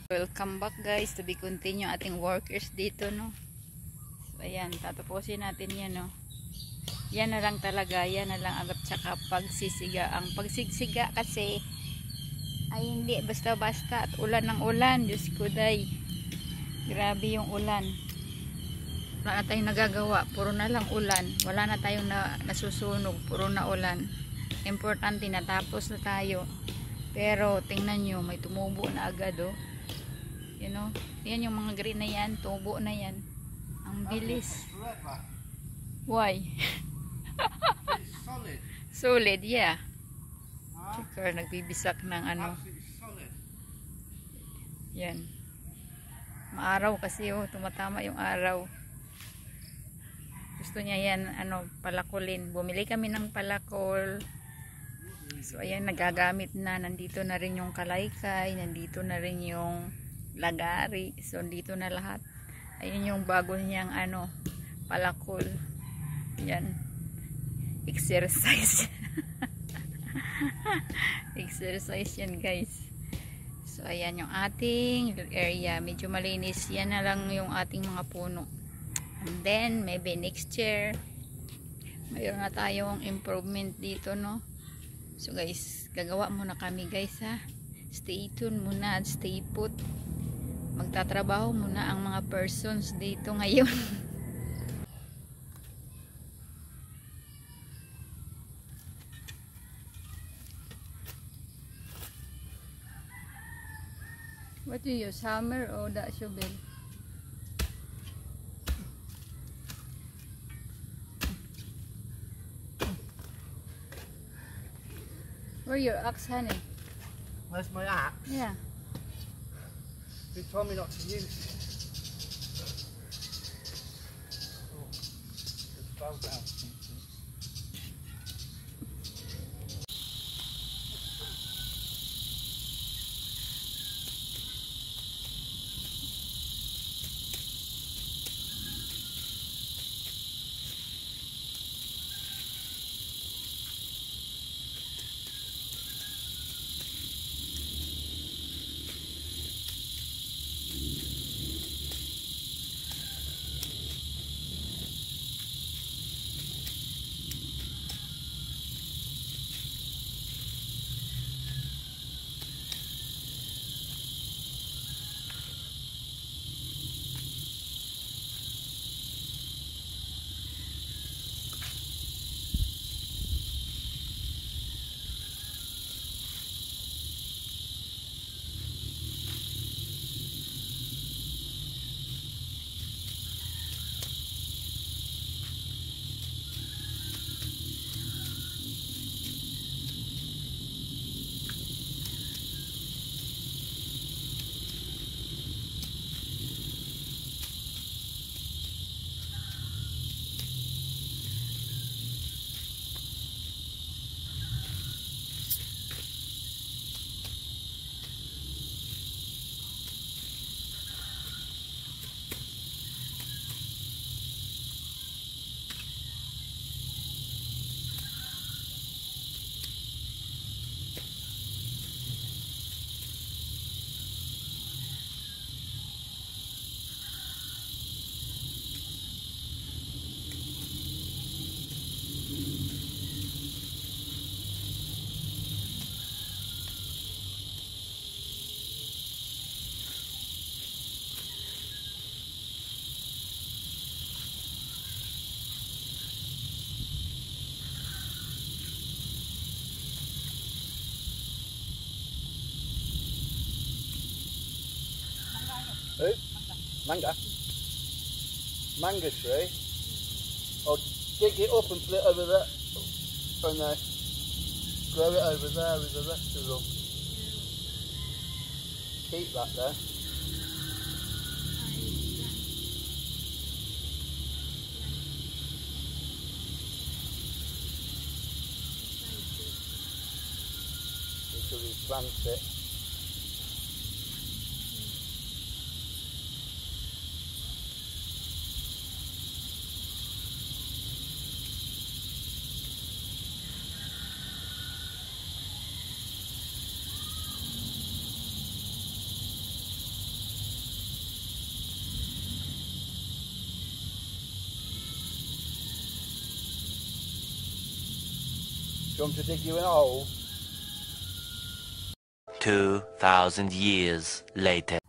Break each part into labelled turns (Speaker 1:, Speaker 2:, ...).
Speaker 1: Welcome back guys, to be continue ating workers dito, no. So ayan, tatapusin natin yan, no. Yan na lang talaga, yan na lang agad, tsaka pagsisiga. Ang pagsiksiga kasi ay hindi basta-basta, at ulan ng ulan. Diyos ko day, grabe yung ulan. Wala na tayong nagagawa, puro na lang ulan. Wala na tayong nasusunog, puro na ulan. Importante, natapos na tayo. Pero tingnan nyo, may tumubo na agad, oh. You know, yan yung mga green na yan, tubo na yan. Ang bilis. Why?
Speaker 2: Solid.
Speaker 1: Solid, yeah. Checker, nagbibisak ng ano. Yan. Maaraw kasi, oh, tumatama yung araw. Gusto niya yan, ano, palakulin. Bumili kami ng palakol. So ayan, nagagamit na. Nandito na rin yung kalaykay, nandito na rin yung lagari. So dito na lahat. Ayun yung bago niyang ano, palakol. Yan. Exercise. Exercise yan guys. So ayan yung ating area. Medyo malinis. Yan na lang yung ating mga puno. And then maybe next year mayroon na tayong improvement dito, no. So guys, gagawa muna kami guys, ha. Stay tuned muna at stay put. Magtatrabaho muna ang mga persons dito ngayon. What do you use, hammer or that shovel? Where your axe, honey?
Speaker 2: Where's my axe?
Speaker 1: Yeah.
Speaker 2: You told me not to use it. Oh, it fell down. Who? Manga. Manga tree. I'll dig it up and put it over there. And grow it over there with the rest of them. Keep that there. Until we plant it. you want me to dig you in a hole?
Speaker 3: 2,000 years later.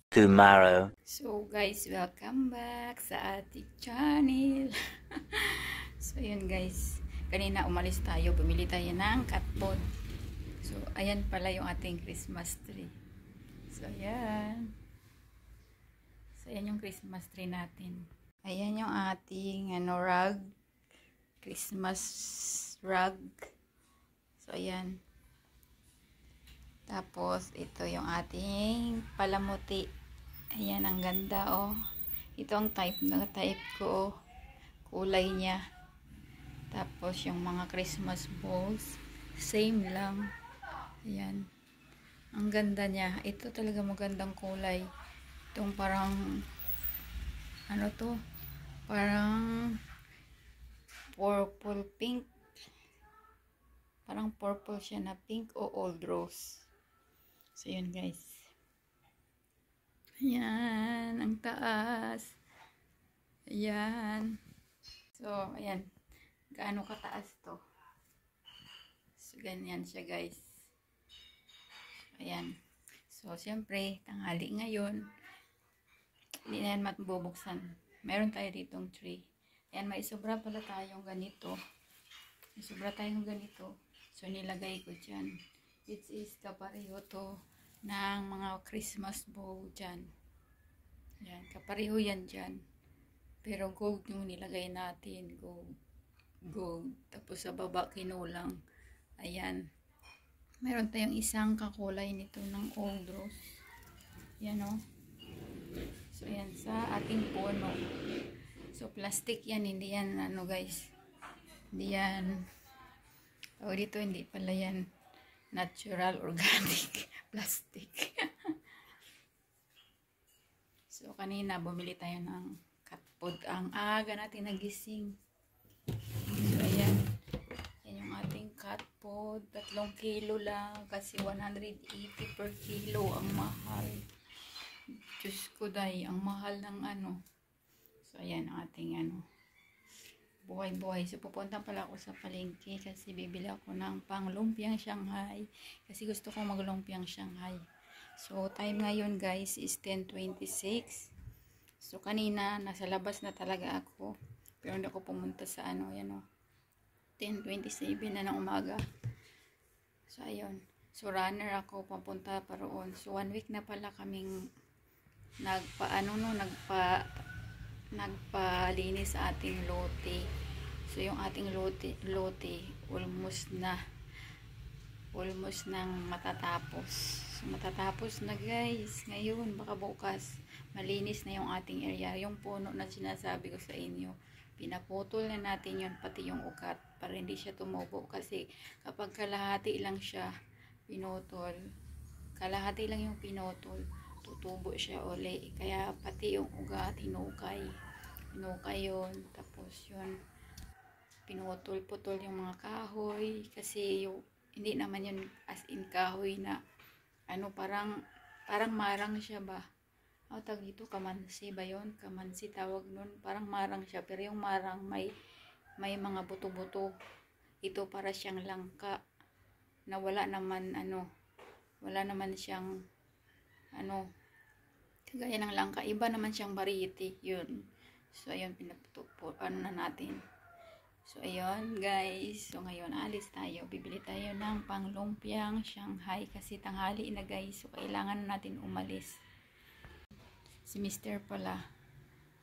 Speaker 3: Tomorrow.
Speaker 1: So guys, welcome back sa ating channel. So yun guys, kanina umalis tayo, bumili tayo ng catpod. So ayan pala yung ating Christmas tree. So ayan. So ayan yung Christmas tree natin. Ayan yung ating rug, Christmas rug. So ayan. Tapos ito yung ating palamuti. Ayan, ang ganda oh. Ito ang type ko oh. Kulay niya. Tapos yung mga Christmas balls, same lang. Ayan. Ang ganda niya. Ito talaga magandang kulay. Itong parang ano to? Parang purple pink. Parang purple siya na pink o old rose. So yun guys. Ayan, ang taas. Ayan. So, ayan. Gaano kataas to? So, ganyan siya guys. Ayan. So, siyempre, tanghali ngayon. Hindi na yan matbubuksan. Meron tayo ditong tree. Ayan, may sobra pala tayong ganito. May sobra tayong ganito. So, nilagay ko dyan. It is kapareho to ng mga Christmas bow dyan. Yan, kapareho yan dyan. Pero gold yung nilagay natin. Gold. Gold. Tapos sa baba kinulang. Ayan. Meron tayong isang kakulay nito ng old rose. Yan o. So yan sa ating puno. So plastic yan. Hindi yan ano guys. Hindi yan. O dito hindi pala yan natural organic plastic. So kanina bumili tayo ng catpod. Ang aga natin nagising. So ayan. Yan yung ating catpod. 3 kilo lang kasi 180 per kilo ang mahal. Diyos ko day, ang mahal ng ano. So ayan ang ating ano. Buhay-buhay. So, pupunta pala ako sa palengke kasi bibili ako ng pang lumpiang Shanghai. Kasi gusto ko maglumpiang Shanghai. So, time ngayon guys is 10:26. So, kanina nasa labas na talaga ako. Pero hindi ako pumunta sa ano, yan o. 10:27 na ng umaga. So, ayun. So, runner ako, papunta pa roon. So, 1 week na pala kaming nagpalinis sa ating lote. So yung ating lote almost nang matatapos. So matatapos na guys. Ngayon baka bukas malinis na yung ating area. Yung puno na sinasabi ko sa inyo, pinaputol na natin yun, pati yung ugat para hindi siya tumubo. Kasi kapag kalahati lang siya pinutol, kalahati lang yung pinutol, tutubo siya uli. Kaya pati yung ugat hinukay yun. Tapos yun, pinutol-putol yung mga kahoy. Kasi yung, hindi naman yun as in kahoy na ano, parang marang siya ba. O tawag dito, kamansi ba yun? Kamansi tawag nun. Parang marang siya. Pero yung marang may mga buto-buto. Ito para siyang langka na wala naman siyang ano, kagaya ng langka, iba naman siyang variety, yun. So ayun, pinaputupo na natin. So ayun guys, so ngayon alis tayo, bibili tayo ng panglumpiang Shanghai kasi tanghali na guys, so kailangan natin umalis. Si Mr. pala,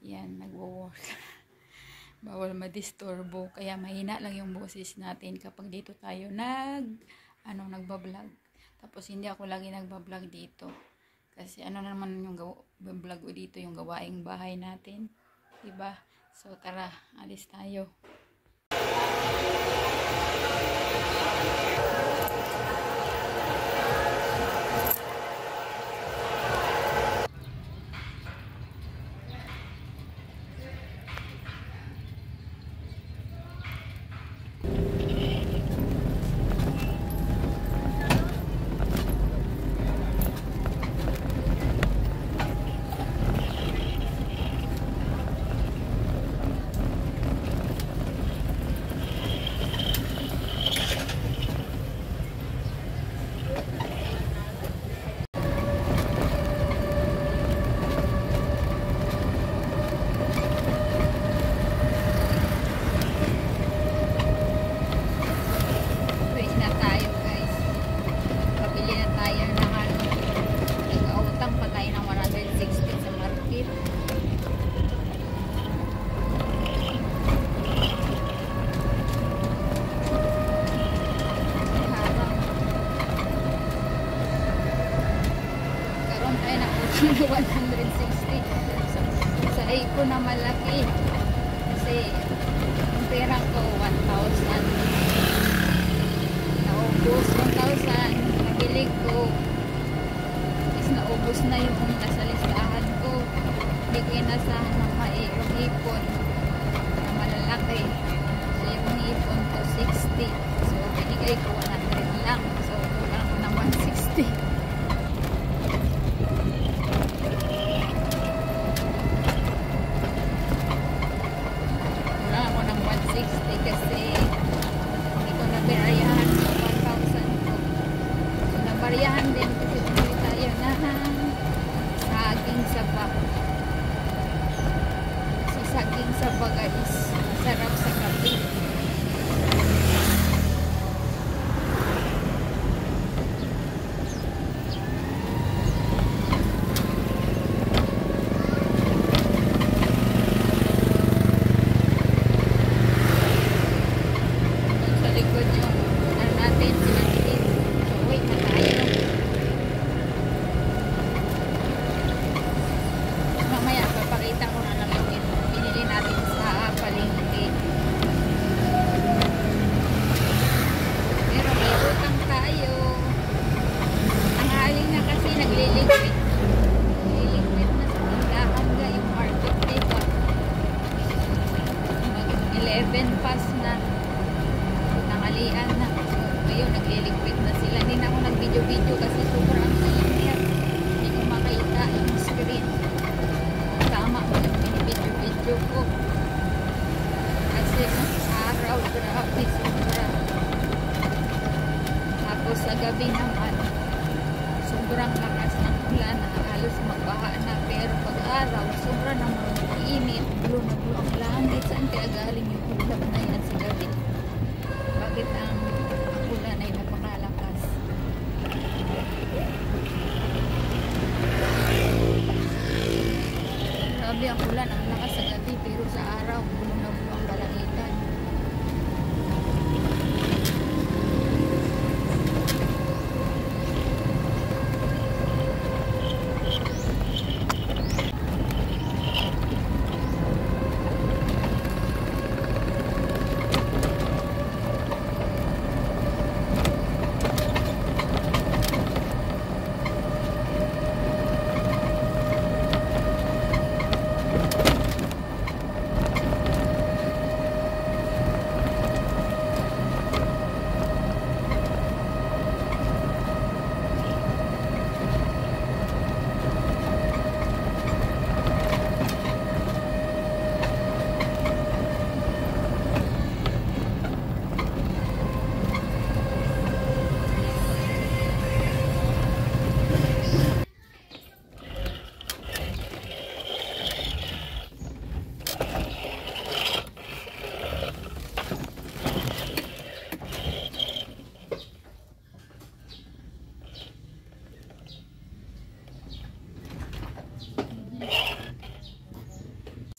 Speaker 1: yan, nagwo-work. Bawal madisturbo, kaya mahina lang yung boses natin kapag dito tayo nagbablog. Tapos hindi ako lagi nagbablog dito. Kasi ano naman yung vlog dito, yung gawaing bahay natin. Diba? So tara, alis tayo. malaki. Kasi yung pera ko 1,000. Naubos 1,000. Nabili ko. Tapos naubos na yung nasa listahan ko. Hindi ko inasahan ng mayroong ipon na malalaki. So yung ipon ko 60. So binigay ko 100 lang. So kulang ko ng 160. Kulang ako ng 160 kasi hindi ko nabirayahan sa 1,000 ko. So nabariyahan din kasi bumili tayo ng saging saba. So saging saba guys, sarap sa kape. Sa likod yung ano natin, sinakit. So wait na tayo. Mamaya papakita ko na lang yung binili natin sa palengke. Pero may utang tayo. Ang aling na kasi nagliligpit. Nagliligpit na sa tindahan ga yung market dito. Mag 11 past na. Tanghalian na. So, ngayon nagliligpit na sila. Hindi na ako nag-video-video kasi sobrang init. Hindi ko makita yung screen. Tama ko yung binibidyo-video ko. Kasi sa araw, grabe, sobra. Tapos sa gabi naman, sobrang lakas ng ulan na halos magbaha na. Pero pag araw, sobra naman init. Blue na blue ang langit. Saan kaya galing yung ulan na yan sa gabi? Bakit ang ulan ay napakalakas? Grabe ang ulan, ang lakas sa gabi, pero sa araw, bulong na bulong ang kalangitan.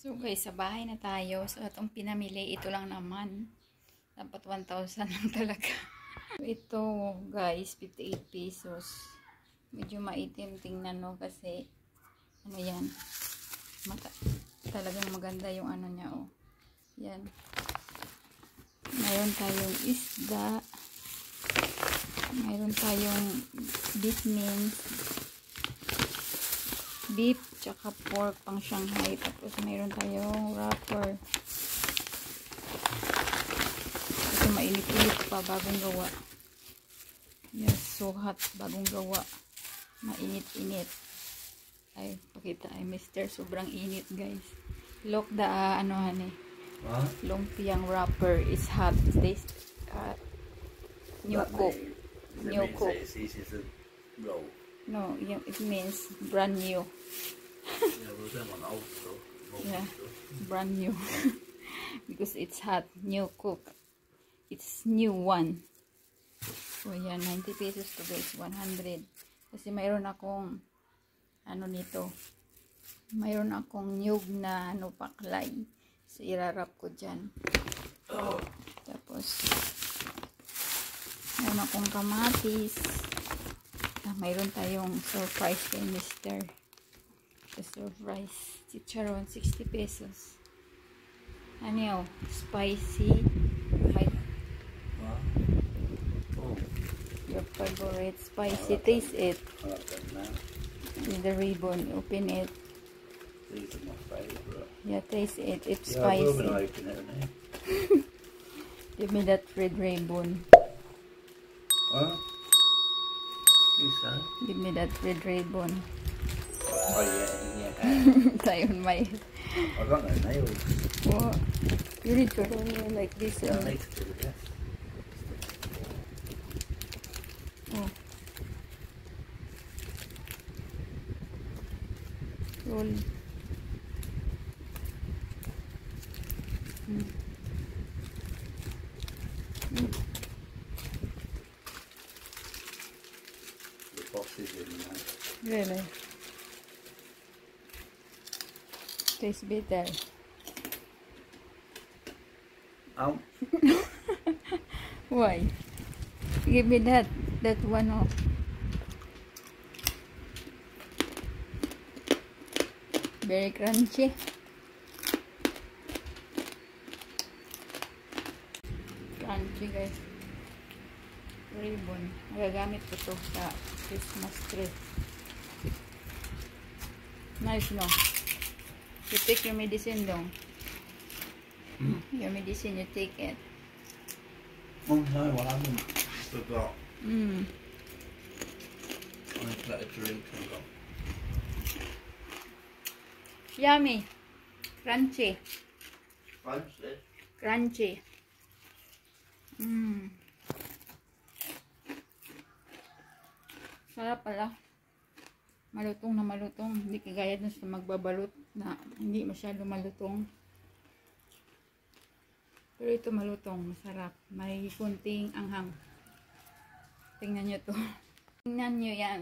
Speaker 1: So guys, sa bahay na tayo. So itong pinamili, ito lang naman. Dapat 1,000 lang talaga. So, ito guys, 58 pesos. Medyo maitim tingnan no kasi ano yan. Talagang maganda yung ano niya oh. Yan. Mayroon tayong isda. Mayroon tayong beef mince. Beef, tsaka pork pang Shanghai. Tapos mayroon tayong wrapper. Kasi mainit-init pa, bagong gawa. Yes, so hot, bagong gawa. Mainit-init. Ay, pakita ay mister, sobrang init guys. Look the, ano hani. Huh? Lumpiang wrapper is hot. This new cook. New cook. No, it means brand new. Yeah, brand new. Because it's hot. New cook. It's new one. So, yan. 90 pesos to guys. 100. Kasi mayroon akong ano nito. Mayroon akong nyug na ano paklay. So, irarap ko dyan. Tapos, mayroon akong kamatis. Mayroon tayong surprise kay Mr. The surprise chicharon, 60 pesos. Ano yun? Spicy. My,
Speaker 2: Oh,
Speaker 1: your favorite spicy. Taste it.
Speaker 2: I like them now.
Speaker 1: With the ribbon. Open it.
Speaker 2: These are my favourite.
Speaker 1: Yeah, taste it. It's
Speaker 2: Yeah, I will when
Speaker 1: spicy.
Speaker 2: I open it now.
Speaker 1: Give me that red ribbon.
Speaker 2: Huh? You say?
Speaker 1: Give me that red ribbon.
Speaker 2: Oh yeah.
Speaker 1: Tayo may.
Speaker 2: I got no nails.
Speaker 1: What? You need to roll it like this.
Speaker 2: I need to do this.
Speaker 1: Oh. Roll.
Speaker 2: The box is in there.
Speaker 1: Really? Tastes bitter.
Speaker 2: Oh,
Speaker 1: Why? Give me that one off. Very crunchy. Crunchy guys. Ribbon. Magagamit ko to sa Christmas tree. Nice no? You take your medicine dong. Your medicine, you take it.
Speaker 2: oh no, I haven't forgot.
Speaker 1: Mm.
Speaker 2: I need to let a drink and go.
Speaker 1: Yummy. Crunchy.
Speaker 2: Fancy.
Speaker 1: Crunchy. Sarap pala. Malutong na malutong. Hindi kagaya dun sa magbabalot na hindi masyado malutong. Pero ito malutong. Masarap. May kunting anghang. Tingnan nyo to. Tingnan nyo yan.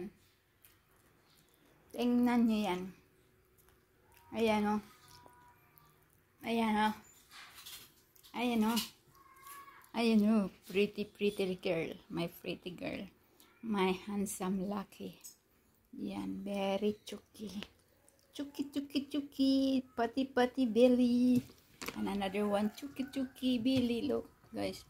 Speaker 1: Tingnan nyo yan. Ayan o. Ayan o. Ayan o. Ayan o. Pretty girl. My pretty girl. My handsome lucky. Yan. Very chucky. Chucky. Pati belly. And another one. Chucky belly. Look. Guys.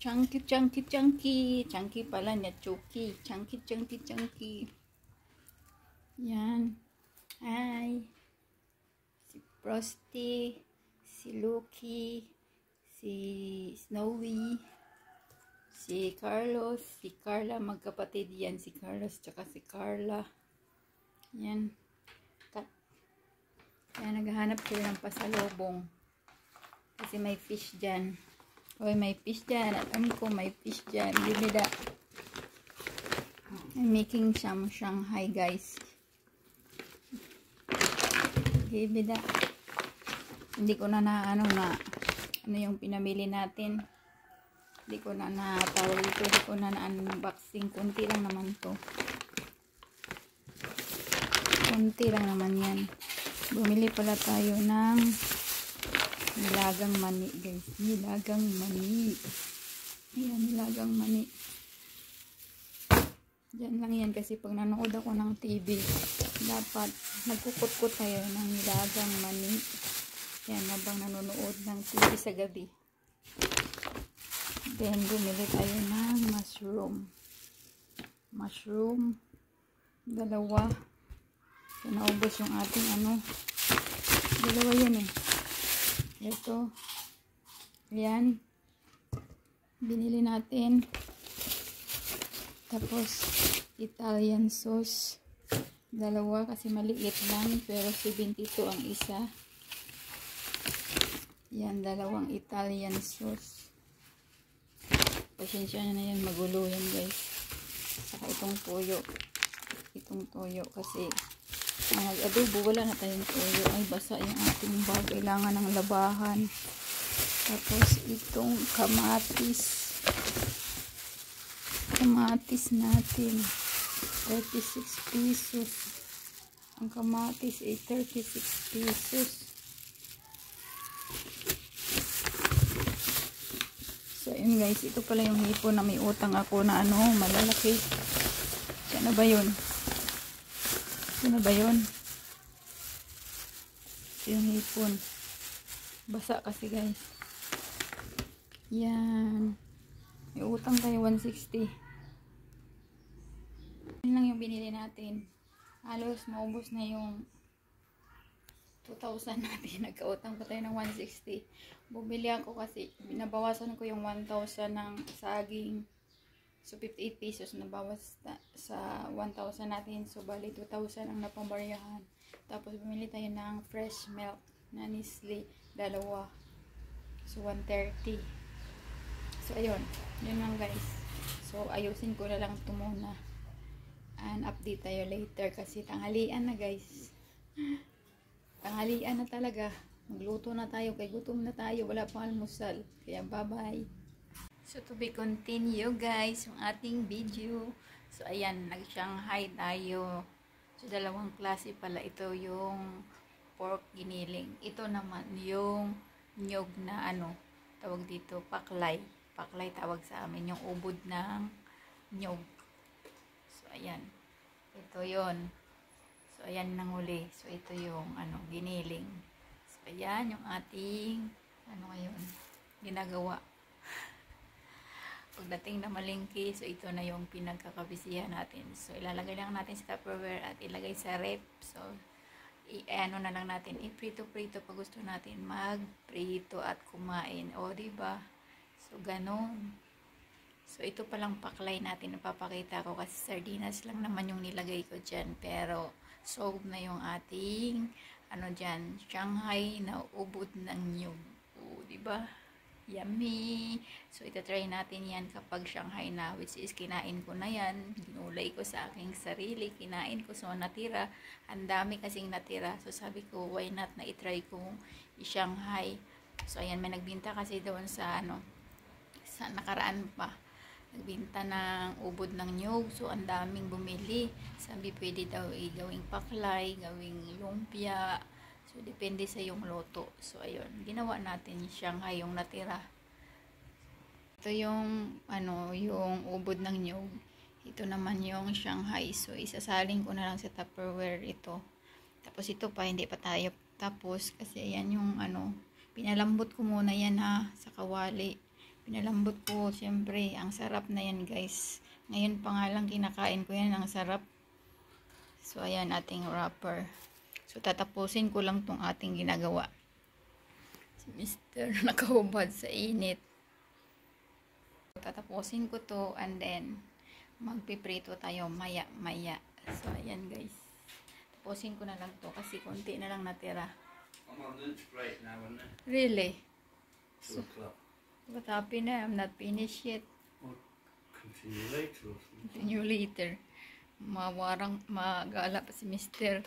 Speaker 1: Chunky. Chunky pala niya. Chucky. Chunky. Yan. Hi. Si Frosty. Si Lucky. Si Snowy. Si Carlos. Si Carla. Magkapatid yan. Si Carlos tsaka si Carla. Yan. Kaya naghahanap sila ng pasalubong. Kasi may fish dyan. Oy, may fish dyan. Alam ko may fish dyan. Give me that. I'm making some Shanghai guys. Give me that. Hindi ko na ano yung pinamili natin. Hindi ko na tawag ito. Hindi ko na unboxing. Kunti lang naman to. Kunti lang naman yan. Bumili pala tayo ng nilagang mani guys. Nilagang mani. Ayan, nilagang mani. Diyan lang yan kasi pag nanood ako ng TV, dapat nagkukut-kut tayo ng nilagang mani. Yan, habang nanonood ng TV sa gabi. Then, bumili tayo ng mushroom. Dalawa. So, naubos yung ating dalawa yan eh. Ito. Ayan. Binili natin. Tapos, Italian sauce. Dalawa kasi maliit lang. Pero 72 ang isa. Yan, dalawang Italian sauce. Pasensya na yan. Magulo yan guys. Saka itong toyo. Kasi adobo, wala na tayong toyo. Ay, basa yung ating bag. Kailangan ng labahan. Tapos, itong kamatis natin. 36 pesos. Ang kamatis ay 36 pesos. So, yun guys. Ito pala yung hipon na may utang ako na malalaki. Saan na ba yun? Ito yung hipon. Basa kasi guys. Yan. May utang tayo 160. Yun lang yung binili natin. Halos maubos na yung 2,000 natin. Nagkautang pa tayo ng 160. Bumili ako kasi nabawasan ko yung 1,000 ng saging. So 58 pesos nabawas sa 1,000 natin. So bali 2,000 ang napambaryahan. Tapos bumili tayo ng fresh milk na Nestle, dalawa. So 130. So ayun, yun lang guys. So ayusin ko na lang ito muna. And update tayo later kasi tanghalian na guys. Tanghalian na talaga. Magluto na tayo kay gutom na tayo. Wala pang almusal. Kaya bye bye. So to be continue guys yung ating video. So ayan, nag-Shanghai tayo. So dalawang klase pala ito, yung pork giniling. Ito naman yung nyog na ano, tawag dito paklay. Paklay tawag sa amin, yung ubod ng nyog. So ayan. Ito 'yon. So ayan nanguli. So ito yung ano, giniling. So ayan yung ating ano ngayon ginagawa. Pagdating na malingki, so ito na yung pinagkakabisihan natin. So ilalagay lang natin sa Tupperware at ilagay sa rep. So ano na lang natin, i-prito-prito pag gusto natin mag-prito at kumain. O diba? So ganon. So ito palang paklay natin, napapakita ko kasi sardinas lang naman yung nilagay ko dyan. Pero solve na yung ating ano dyan, Shanghai na ubod ng nyug. O diba? Yummy! So, itatry natin yan kapag Shanghai na, which is kinain ko na yan. Ginulay ko sa aking sarili. Kinain ko. So, natira. Ang dami kasing natira. So, sabi ko, why not na itry kong i-Shanghai. So, ayan, may nagbinta kasi doon sa, ano, sa nakaraan pa. Nagbinta ng ubod ng nyug. So, ang daming bumili. Sabi, pwede daw gawing paklay, gawing lumpia. So, depende sa yung loto. So, ayun. Ginawa natin yung Shanghai, yung natira. Ito yung, ano, yung ubod ng nyug. Ito naman yung Shanghai. So, isasalin ko na lang sa Tupperware ito. Tapos, ito pa, hindi pa tayo tapos. Kasi, yan yung, ano, pinalambot ko muna yan, ha, sa kawali. Pinalambot ko, siyempre, ang sarap na yan, guys. Ngayon pa nga lang kinakain ko yan, ang sarap. So, ayan, ating wrapper. So, tatapusin ko lang tong ating ginagawa. Si Mr. nakahubad sa init. Tatapusin ko to and then magpiprito tayo maya-maya. So, ayan guys. Tapusin ko na lang to kasi konti na lang natira.
Speaker 2: I'm on lunch break now, isn't it?
Speaker 1: Really?
Speaker 2: 2 o'clock.
Speaker 1: What happened? I'm not finished yet.
Speaker 2: We'll continue later or something.
Speaker 1: Continue later. Magala pa si Mr.